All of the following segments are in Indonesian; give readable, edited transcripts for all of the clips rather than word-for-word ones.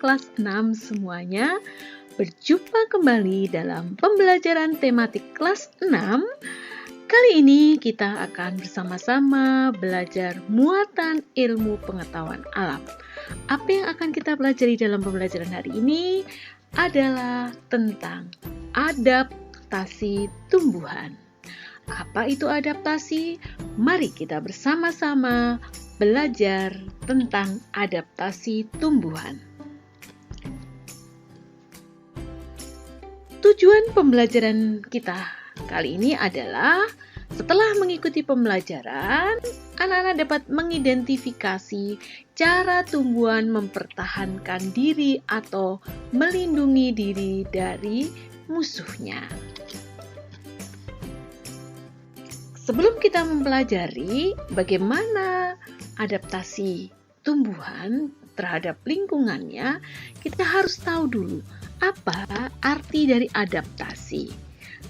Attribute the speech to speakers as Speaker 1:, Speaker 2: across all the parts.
Speaker 1: kelas 6 semuanya. Berjumpa kembali dalam pembelajaran tematik kelas 6. Kali ini kita akan bersama-sama belajar muatan ilmu pengetahuan alam. Apa yang akan kita pelajari dalam pembelajaran hari ini adalah tentang adaptasi tumbuhan. Apa itu adaptasi? Mari kita bersama-sama belajar tentang adaptasi tumbuhan. Tujuan pembelajaran kita kali ini adalah setelah mengikuti pembelajaran, anak-anak dapat mengidentifikasi cara tumbuhan mempertahankan diri atau melindungi diri dari musuhnya. Sebelum kita mempelajari bagaimana adaptasi tumbuhan terhadap lingkungannya, kita harus tahu dulu apa arti dari adaptasi.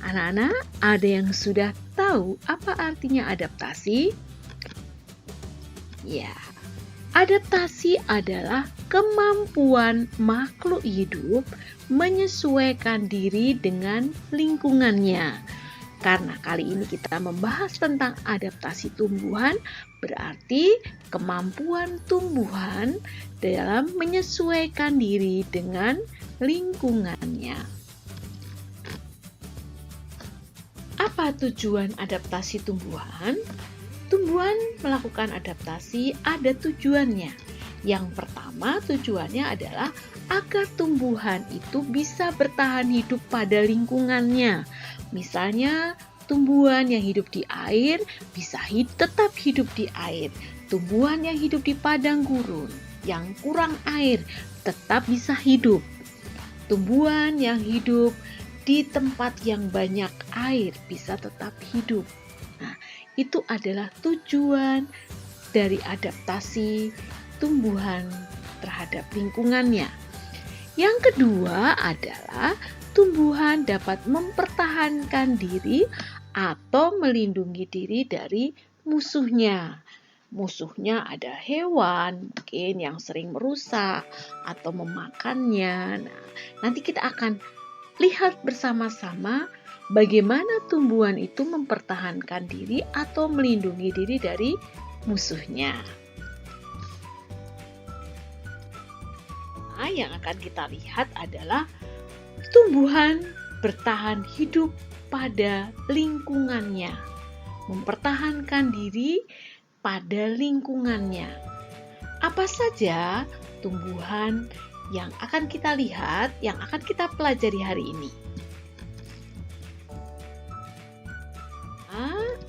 Speaker 1: Anak-anak, ada yang sudah tahu apa artinya adaptasi? Ya, adaptasi adalah kemampuan makhluk hidup menyesuaikan diri dengan lingkungannya. Karena kali ini kita membahas tentang adaptasi tumbuhan, berarti kemampuan tumbuhan dalam menyesuaikan diri dengan lingkungannya. Apa tujuan adaptasi tumbuhan? Tumbuhan melakukan adaptasi ada tujuannya. Yang pertama tujuannya adalah agar tumbuhan itu bisa bertahan hidup pada lingkungannya. Misalnya, tumbuhan yang hidup di air bisa tetap hidup di air. Tumbuhan yang hidup di padang gurun yang kurang air tetap bisa hidup. Tumbuhan yang hidup di tempat yang banyak air bisa tetap hidup. Nah, itu adalah tujuan dari adaptasi tumbuhan terhadap lingkungannya. Yang kedua adalah tumbuhan dapat mempertahankan diri atau melindungi diri dari musuhnya. Musuhnya ada hewan mungkin yang sering merusak atau memakannya. Nah, nanti kita akan lihat bersama-sama bagaimana tumbuhan itu mempertahankan diri atau melindungi diri dari musuhnya. Nah, yang akan kita lihat adalah tumbuhan bertahan hidup pada lingkungannya, mempertahankan diri pada lingkungannya. Apa saja tumbuhan yang akan kita lihat, yang akan kita pelajari hari ini?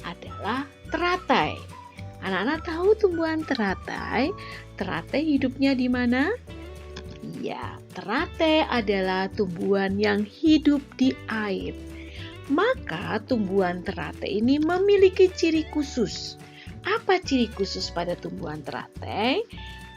Speaker 1: Adalah teratai. Anak-anak tahu tumbuhan teratai? Teratai hidupnya di mana? Ya, teratai adalah tumbuhan yang hidup di air. Maka tumbuhan teratai ini memiliki ciri khusus. Apa ciri khusus pada tumbuhan teratai?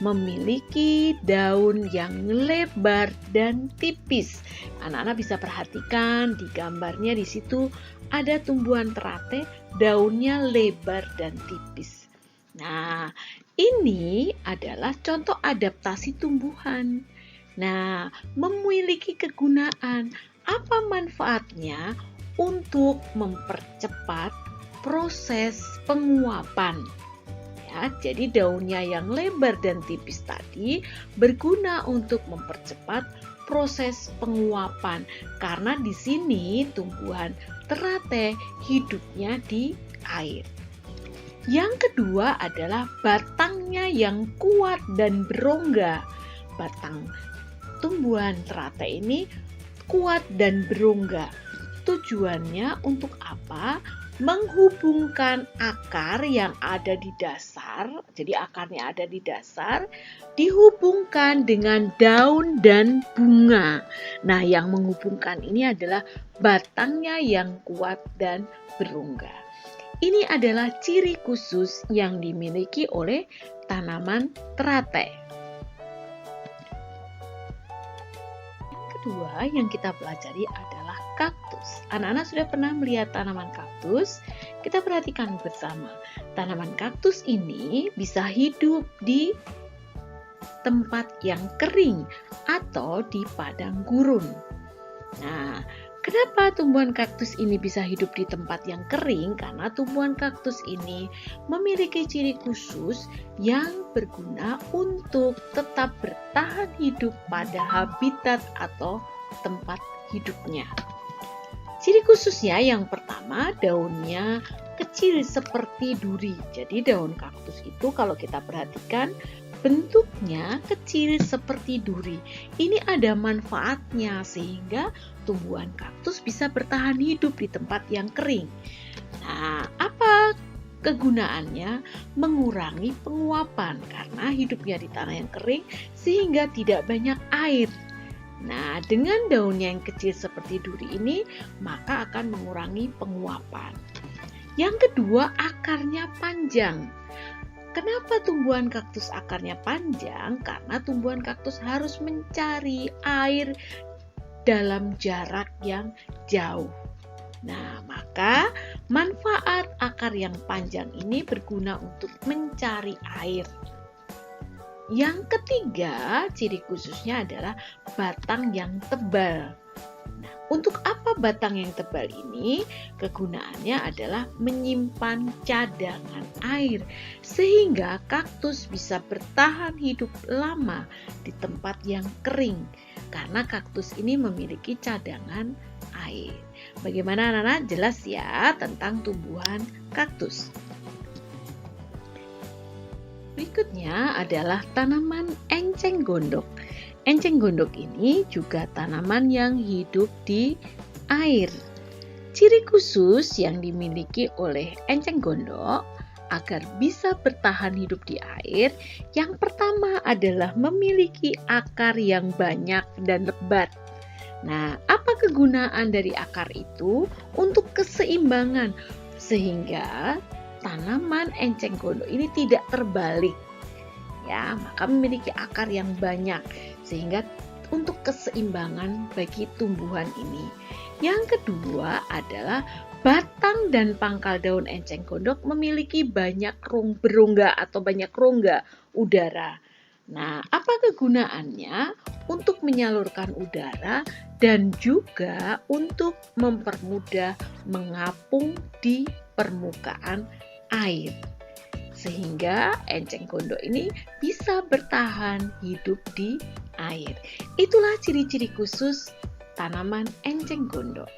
Speaker 1: Memiliki daun yang lebar dan tipis. Anak-anak bisa perhatikan di gambarnya, di situ ada tumbuhan teratai, daunnya lebar dan tipis. Nah, ini adalah contoh adaptasi tumbuhan. Nah, memiliki kegunaan. Apa manfaatnya? Untuk mempercepat proses penguapan. Ya, jadi daunnya yang lebar dan tipis tadi berguna untuk mempercepat proses penguapan. Karena di sini tumbuhan teratai hidupnya di air. Yang kedua adalah batangnya yang kuat dan berongga. Batang tumbuhan teratai ini kuat dan berongga. Tujuannya untuk apa? Menghubungkan akar yang ada di dasar, jadi akarnya ada di dasar, dihubungkan dengan daun dan bunga. Nah, yang menghubungkan ini adalah batangnya yang kuat dan berongga. Ini adalah ciri khusus yang dimiliki oleh tanaman teratai. Kedua yang kita pelajari adalah kaktus. Anak-anak sudah pernah melihat tanaman kaktus? Kita perhatikan bersama. Tanaman kaktus ini bisa hidup di tempat yang kering atau di padang gurun. Nah, kenapa tumbuhan kaktus ini bisa hidup di tempat yang kering? Karena tumbuhan kaktus ini memiliki ciri khusus yang berguna untuk tetap bertahan hidup pada habitat atau tempat hidupnya. Ciri khususnya yang pertama, daunnya kecil seperti duri. Jadi daun kaktus itu kalau kita perhatikan bentuknya kecil seperti duri. Ini ada manfaatnya sehingga tumbuhan kaktus bisa bertahan hidup di tempat yang kering. Nah, apa kegunaannya? Mengurangi penguapan karena hidupnya di tanah yang kering sehingga tidak banyak air. Nah, dengan daunnya yang kecil seperti duri ini, maka akan mengurangi penguapan. Yang kedua, akarnya panjang. Kenapa tumbuhan kaktus akarnya panjang? Karena tumbuhan kaktus harus mencari air dalam jarak yang jauh. Nah, maka manfaat akar yang panjang ini berguna untuk mencari air. Yang ketiga, ciri khususnya adalah batang yang tebal. Nah, untuk apa batang yang tebal ini? Kegunaannya adalah menyimpan cadangan air sehingga kaktus bisa bertahan hidup lama di tempat yang kering karena kaktus ini memiliki cadangan air. Bagaimana anak-anak? Jelas ya tentang tumbuhan kaktus. Berikutnya adalah tanaman enceng gondok. Enceng gondok ini juga tanaman yang hidup di air. Ciri khusus yang dimiliki oleh enceng gondok agar bisa bertahan hidup di air, yang pertama adalah memiliki akar yang banyak dan lebat. Nah, apa kegunaan dari akar itu? Untuk keseimbangan, sehingga tanaman enceng gondok ini tidak terbalik. Ya, maka memiliki akar yang banyak sehingga untuk keseimbangan bagi tumbuhan ini. Yang kedua adalah batang dan pangkal daun enceng gondok memiliki banyak berongga atau banyak rongga udara. Nah, apa kegunaannya? Untuk menyalurkan udara dan juga untuk mempermudah mengapung di permukaan air. Sehingga enceng gondok ini bisa bertahan hidup di air. Itulah ciri-ciri khusus tanaman enceng gondok.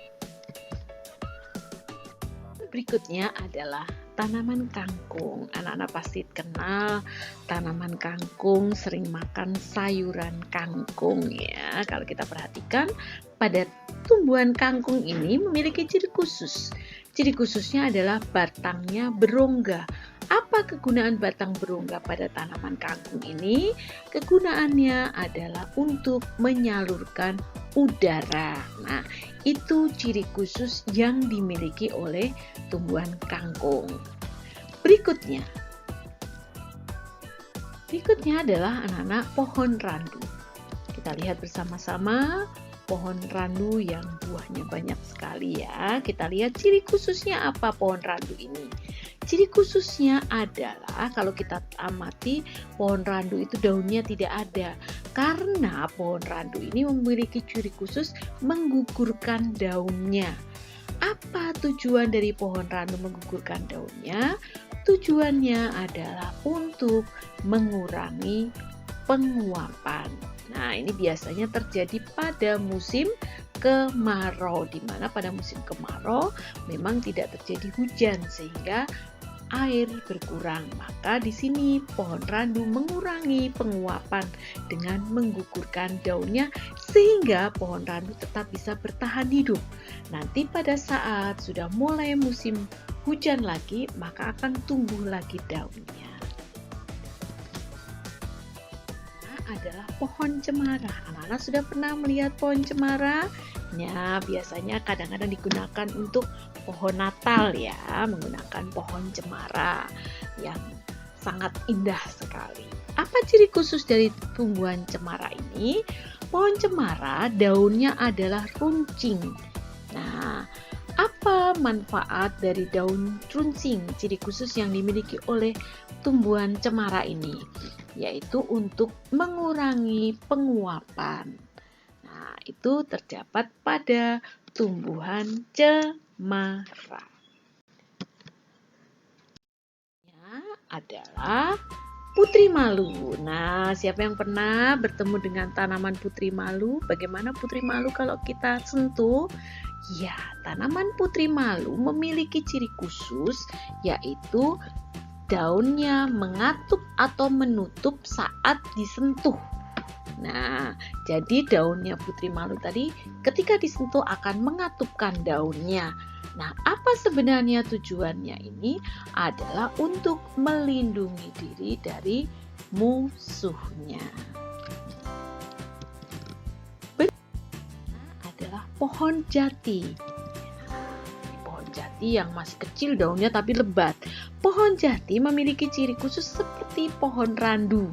Speaker 1: Berikutnya adalah tanaman kangkung. Anak-anak pasti kenal tanaman kangkung, sering makan sayuran kangkung ya. Kalau kita perhatikan pada tumbuhan kangkung ini memiliki ciri khusus. Ciri khususnya adalah batangnya berongga. Apa kegunaan batang berongga pada tanaman kangkung ini? Kegunaannya adalah untuk menyalurkan udara. Nah, itu ciri khusus yang dimiliki oleh tumbuhan kangkung. Berikutnya adalah anak-anak pohon randu. Kita lihat bersama-sama pohon randu yang buahnya banyak sekali ya. Kita lihat ciri khususnya apa pohon randu ini. Ciri khususnya adalah kalau kita amati pohon randu itu daunnya tidak ada. Karena pohon randu ini memiliki ciri khusus menggugurkan daunnya. Apa tujuan dari pohon randu menggugurkan daunnya? Tujuannya adalah untuk mengurangi penguapan. Nah, ini biasanya terjadi pada musim kemarau, di mana pada musim kemarau memang tidak terjadi hujan sehingga air berkurang. Maka di sini pohon randu mengurangi penguapan dengan menggugurkan daunnya sehingga pohon randu tetap bisa bertahan hidup. Nanti pada saat sudah mulai musim hujan lagi, maka akan tumbuh lagi daunnya. Adalah pohon cemara. Anak-anak sudah pernah melihat pohon cemara? Ya, biasanya kadang-kadang digunakan untuk pohon Natal ya, menggunakan pohon cemara yang sangat indah sekali. Apa ciri khusus dari tumbuhan cemara ini? Pohon cemara daunnya adalah runcing. Nah, apa manfaat dari daun runcing? Ciri khusus yang dimiliki oleh tumbuhan cemara ini. yaitu untuk mengurangi penguapan. Nah, itu terdapat pada tumbuhan cemara. Adalah putri malu. Nah, siapa yang pernah bertemu dengan tanaman putri malu? Bagaimana putri malu kalau kita sentuh? Ya, tanaman putri malu memiliki ciri khusus, yaitu daunnya mengatup atau menutup saat disentuh. Nah, jadi daunnya putri malu tadi ketika disentuh akan mengatupkan daunnya. Nah, apa sebenarnya tujuannya ini? Adalah untuk melindungi diri dari musuhnya. Benarnya adalah pohon jati. Pohon jati yang masih kecil daunnya tapi lebat. Pohon jati memiliki ciri khusus seperti pohon randu,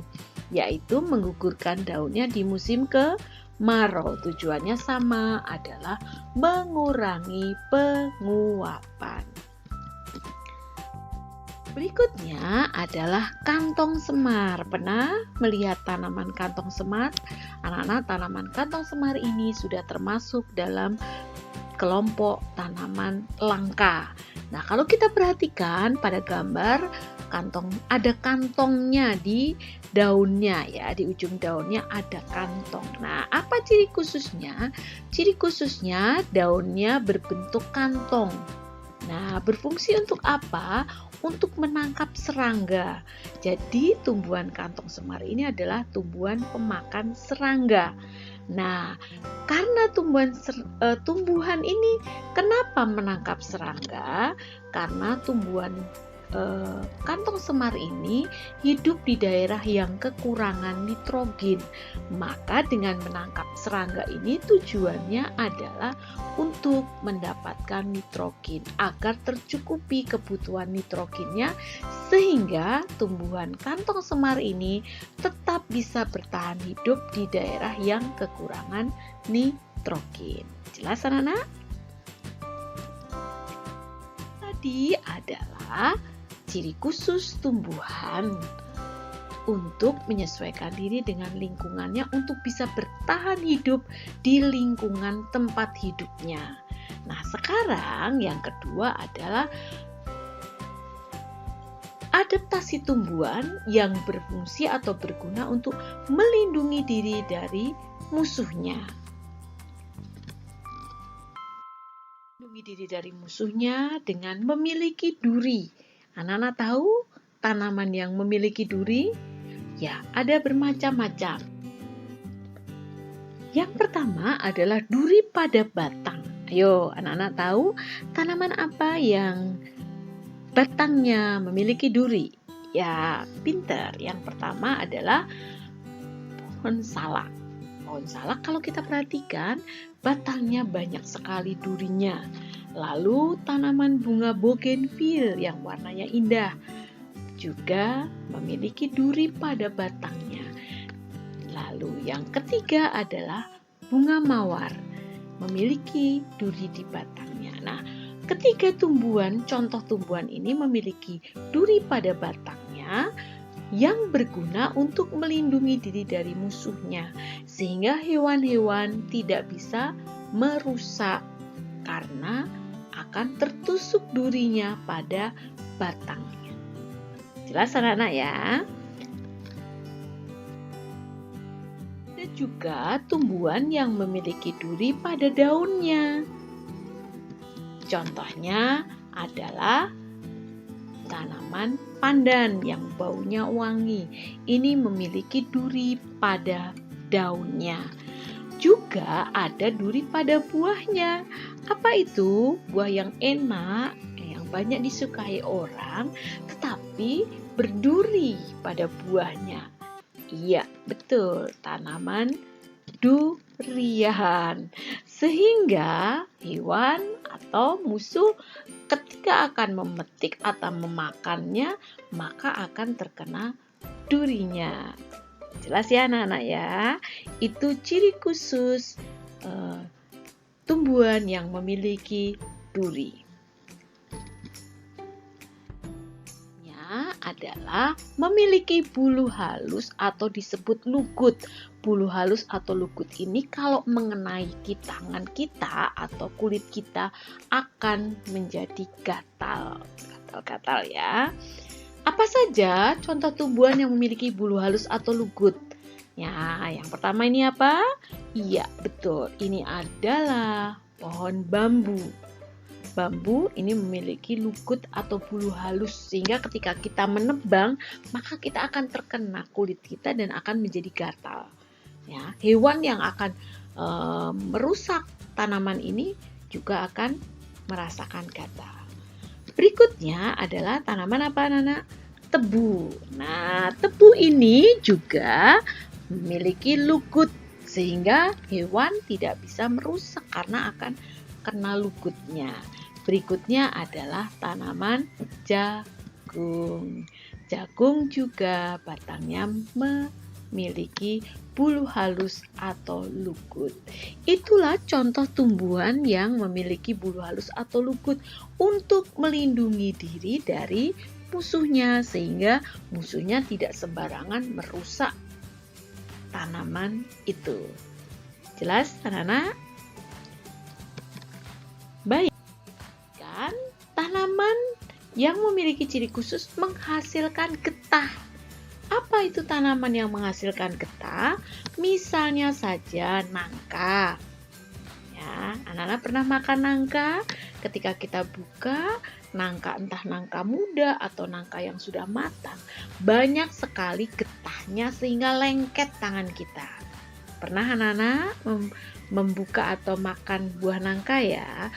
Speaker 1: yaitu menggugurkan daunnya di musim kemarau. Tujuannya sama, adalah mengurangi penguapan. Berikutnya adalah kantong semar. Pernah melihat tanaman kantong semar? Anak-anak, tanaman kantong semar ini sudah termasuk dalam kelompok tanaman langka. Nah, kalau kita perhatikan pada gambar kantong, ada kantongnya di daunnya ya, di ujung daunnya ada kantong. Nah, apa ciri khususnya? Ciri khususnya daunnya berbentuk kantong. Nah, berfungsi untuk apa? Untuk menangkap serangga. Jadi, tumbuhan kantong semar ini adalah tumbuhan pemakan serangga. Nah, karena tumbuhan ini kenapa menangkap serangga? Karena tumbuhan kantong semar ini hidup di daerah yang kekurangan nitrogen. Maka dengan menangkap serangga ini tujuannya adalah untuk mendapatkan nitrogen agar tercukupi kebutuhan nitrogennya, sehingga tumbuhan kantong semar ini tetap bisa bertahan hidup di daerah yang kekurangan nitrogen. Jelas anak-anak? Tadi adalah ciri khusus tumbuhan untuk menyesuaikan diri dengan lingkungannya untuk bisa bertahan hidup di lingkungan tempat hidupnya. Nah, sekarang yang kedua adalah adaptasi tumbuhan yang berfungsi atau berguna untuk melindungi diri dari musuhnya. Melindungi diri dari musuhnya dengan memiliki duri. Anak-anak tahu tanaman yang memiliki duri? Ya, ada bermacam-macam. Yang pertama adalah duri pada batang. Ayo, anak-anak tahu tanaman apa yang batangnya memiliki duri? Ya, pinter. Yang pertama adalah pohon salak. Pohon salak kalau kita perhatikan, batangnya banyak sekali durinya. Lalu tanaman bunga bougainville yang warnanya indah juga memiliki duri pada batangnya. Lalu yang ketiga adalah bunga mawar, memiliki duri di batangnya. Nah, ketiga contoh tumbuhan ini memiliki duri pada batangnya yang berguna untuk melindungi diri dari musuhnya, sehingga hewan-hewan tidak bisa merusak karena akan tertusuk durinya pada batangnya. Jelas anak-anak ya? Ada juga tumbuhan yang memiliki duri pada daunnya. Contohnya adalah tanaman pandan yang baunya wangi. Ini memiliki duri pada daunnya. Juga ada duri pada buahnya. Apa itu? Buah yang enak, yang banyak disukai orang, tetapi berduri pada buahnya. Iya, betul, tanaman durian. Sehingga hewan atau musuh ketika akan memetik atau memakannya, maka akan terkena durinya. Jelas ya anak-anak ya? Itu ciri khusus tumbuhan yang memiliki duri. Ya, adalah memiliki bulu halus atau disebut lugut. Bulu halus atau lugut ini kalau mengenai tangan kita atau kulit kita akan menjadi gatal. Gatal-gatal ya. Apa saja contoh tumbuhan yang memiliki bulu halus atau lugut? Ya, yang pertama ini apa? Iya, betul. Ini adalah pohon bambu. Bambu ini memiliki lugut atau bulu halus sehingga ketika kita menebang maka kita akan terkena kulit kita dan akan menjadi gatal. Ya, hewan yang akan merusak tanaman ini juga akan merasakan gatal. Berikutnya adalah tanaman apa, anak-anak? Tebu. Nah, tebu ini juga memiliki lugut sehingga hewan tidak bisa merusak karena akan kena lugutnya. Berikutnya adalah tanaman jagung. Jagung juga batangnya memiliki bulu halus atau lugut. Itulah contoh tumbuhan yang memiliki bulu halus atau lugut untuk melindungi diri dari musuhnya sehingga musuhnya tidak sembarangan merusak tanaman itu. Jelas, anak-anak? Baik. Kan tanaman yang memiliki ciri khusus menghasilkan getah. Apa itu tanaman yang menghasilkan getah? Misalnya saja nangka. Ya, anak-anak pernah makan nangka? Ketika kita buka nangka, entah nangka muda atau nangka yang sudah matang, banyak sekali getahnya sehingga lengket tangan kita. Pernah anak-anak membuka atau makan buah nangka ya?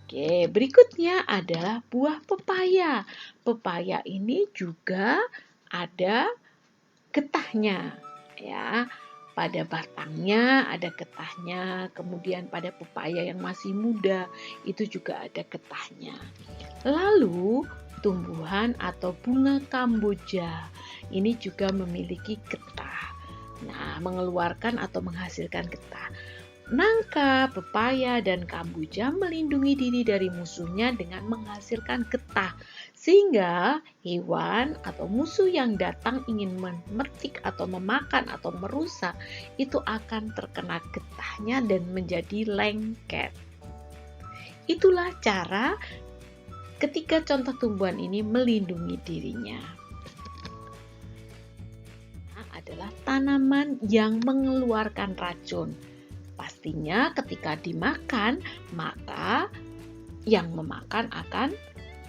Speaker 1: Oke, berikutnya adalah buah pepaya. Pepaya ini juga ada getahnya, ya. Pada batangnya ada getahnya, kemudian pada pepaya yang masih muda itu juga ada getahnya. Lalu tumbuhan atau bunga kamboja ini juga memiliki getah. Nah, mengeluarkan atau menghasilkan getah. Nangka, pepaya, dan kamboja melindungi diri dari musuhnya dengan menghasilkan getah. Sehingga hewan atau musuh yang datang ingin memetik atau memakan atau merusak itu akan terkena getahnya dan menjadi lengket. Itulah cara ketika contoh tumbuhan ini melindungi dirinya. Adalah tanaman yang mengeluarkan racun. Pastinya ketika dimakan, maka yang memakan akan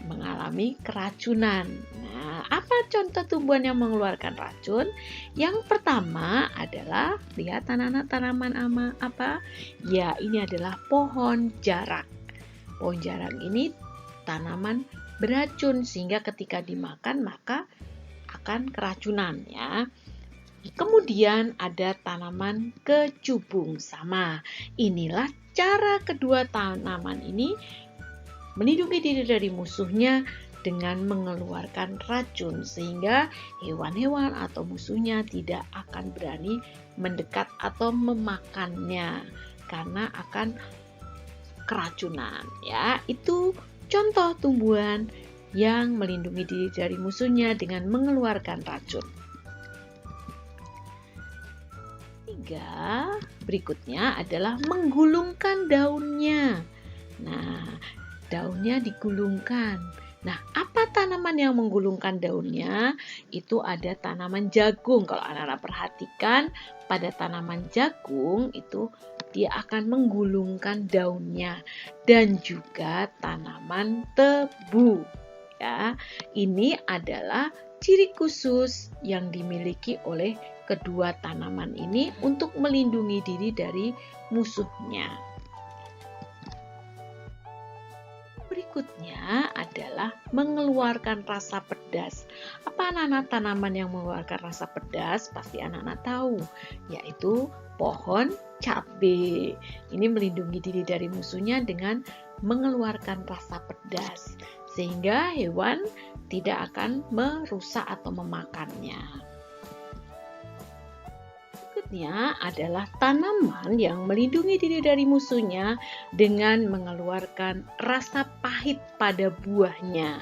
Speaker 1: mengalami keracunan. Nah, apa contoh tumbuhan yang mengeluarkan racun? Yang pertama adalah, lihat anak-anak tanaman apa? Ya, ini adalah pohon jarak. Pohon jarak ini tanaman beracun sehingga ketika dimakan maka akan keracunan ya. Kemudian ada tanaman kecubung, sama. Inilah cara kedua tanaman ini melindungi diri dari musuhnya dengan mengeluarkan racun sehingga hewan-hewan atau musuhnya tidak akan berani mendekat atau memakannya karena akan keracunan ya. Itu contoh tumbuhan yang melindungi diri dari musuhnya dengan mengeluarkan racun. Berikutnya adalah menggulungkan daunnya. Nah, daunnya digulungkan. Nah, apa tanaman yang menggulungkan daunnya? Itu ada tanaman jagung. Kalau anak-anak perhatikan pada tanaman jagung itu dia akan menggulungkan daunnya dan juga tanaman tebu. Ya, ini adalah ciri khusus yang dimiliki oleh kedua tanaman ini untuk melindungi diri dari musuhnya. Berikutnya adalah mengeluarkan rasa pedas. Apa anak-anak tanaman yang mengeluarkan rasa pedas? Pasti anak-anak tahu, yaitu pohon cabai. Ini melindungi diri dari musuhnya dengan mengeluarkan rasa pedas, sehingga hewan tidak akan merusak atau memakannya. Selanjutnya adalah tanaman yang melindungi diri dari musuhnya dengan mengeluarkan rasa pahit pada buahnya.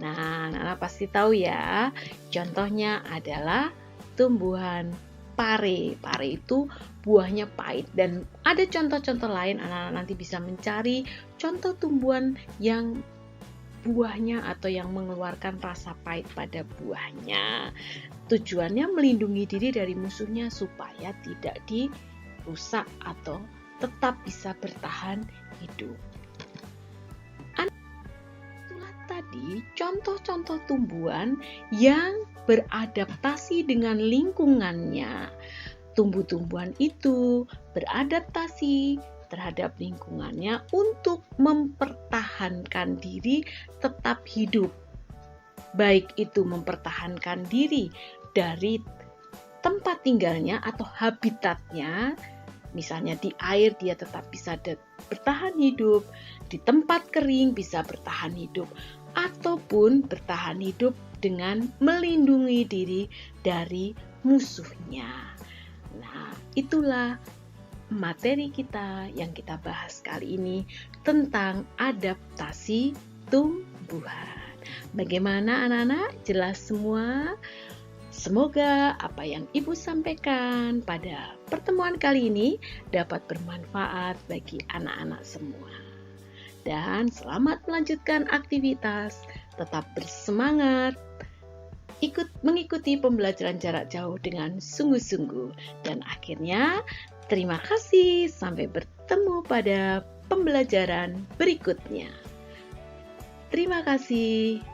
Speaker 1: Nah, Nana pasti tahu ya. Contohnya adalah tumbuhan pare. Pare itu buahnya pahit, dan ada contoh-contoh lain. Anak-anak nanti bisa mencari contoh tumbuhan yang buahnya atau yang mengeluarkan rasa pahit pada buahnya. Tujuannya melindungi diri dari musuhnya supaya tidak dirusak atau tetap bisa bertahan hidup. Itulah tadi contoh-contoh tumbuhan yang beradaptasi dengan lingkungannya. Tumbuh-tumbuhan itu beradaptasi terhadap lingkungannya untuk mempertahankan diri tetap hidup. Baik itu mempertahankan diri dari tempat tinggalnya atau habitatnya, misalnya di air dia tetap bisa bertahan hidup, di tempat kering bisa bertahan hidup, ataupun bertahan hidup dengan melindungi diri dari musuhnya. Nah, itulah materi kita yang kita bahas kali ini tentang adaptasi tumbuhan. Bagaimana anak-anak? Jelas semua? Semoga apa yang Ibu sampaikan pada pertemuan kali ini dapat bermanfaat bagi anak-anak semua. Dan selamat melanjutkan aktivitas, tetap bersemangat, mengikuti pembelajaran jarak jauh dengan sungguh-sungguh. Dan akhirnya, terima kasih, sampai bertemu pada pembelajaran berikutnya. Terima kasih.